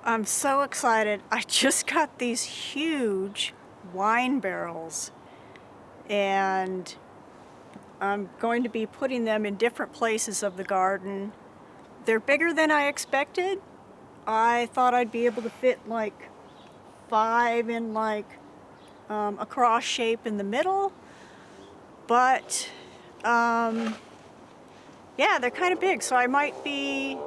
I'm so excited. I just got these huge wine barrels and I'm going to be putting them in different places of the garden. They're bigger than I expected. I thought I'd be able to fit like 5 in like a cross shape in the middle, but yeah, they're kind of big, so I might be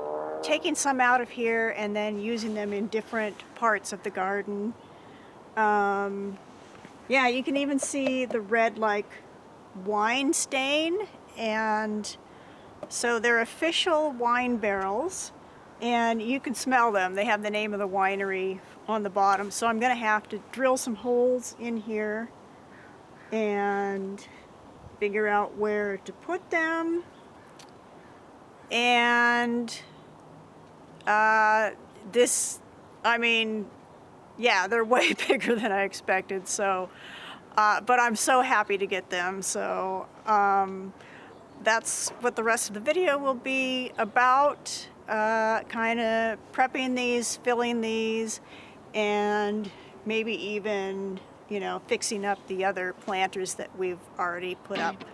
taking some out of here and then using them in different parts of the garden. Yeah, you can even see the red like wine stain, and so they're official wine barrels and you can smell them. They have the name of the winery on the bottom, so I'm gonna have to drill some holes in here and figure out where to put them. And yeah, they're way bigger than I expected, so but I'm so happy to get them. So that's what the rest of the video will be about, kind of prepping these, filling these, and maybe even, fixing up the other planters that we've already put up.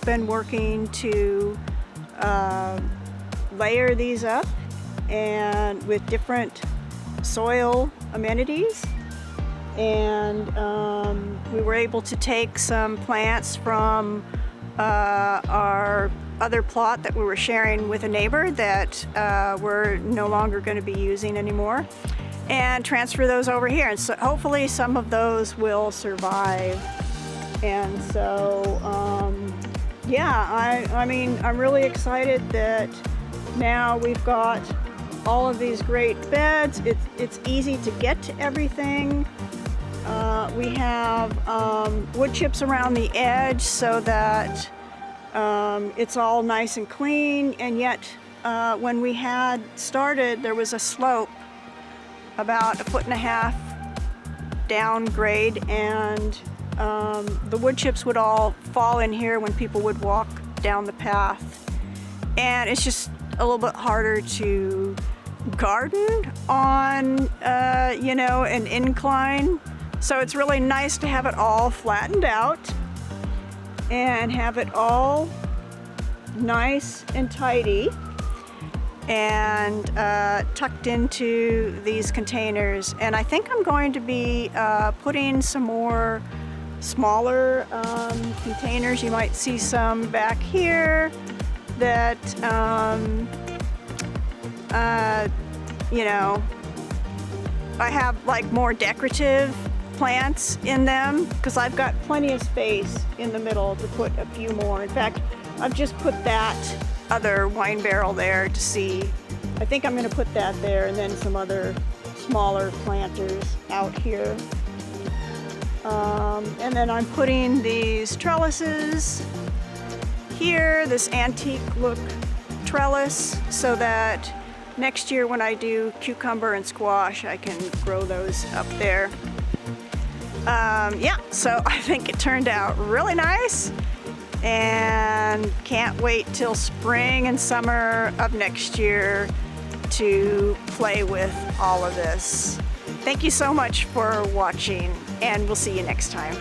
been working to layer these up and with different soil amenities. And we were able to take some plants from our other plot that we were sharing with a neighbor that we're no longer going to be using anymore, and transfer those over here. And so hopefully some of those will survive. And so, yeah, I mean, I'm really excited that now we've got all of these great beds. It's easy to get to everything. We have wood chips around the edge so that it's all nice and clean, and yet when we had started there was a slope about 1.5 feet down grade, and the wood chips would all fall in here when people would walk down the path, and it's just a little bit harder to garden on you know, an incline. So it's really nice to have it all flattened out and have it all nice and tidy and tucked into these containers. And I think I'm going to be putting some more smaller containers. You might see some back here that you know, I have like more decorative plants in them because I've got plenty of space in the middle to put a few more. In fact, I've just put that other wine barrel there to see. I think I'm going to put that there, and then some other smaller planters out here. And then I'm putting these trellises here, this antique look trellis, so that next year when I do cucumber and squash, I can grow those up there. Yeah, so I think it turned out really nice, and can't wait till spring and summer of next year to play with all of this. Thank you so much for watching, and we'll see you next time.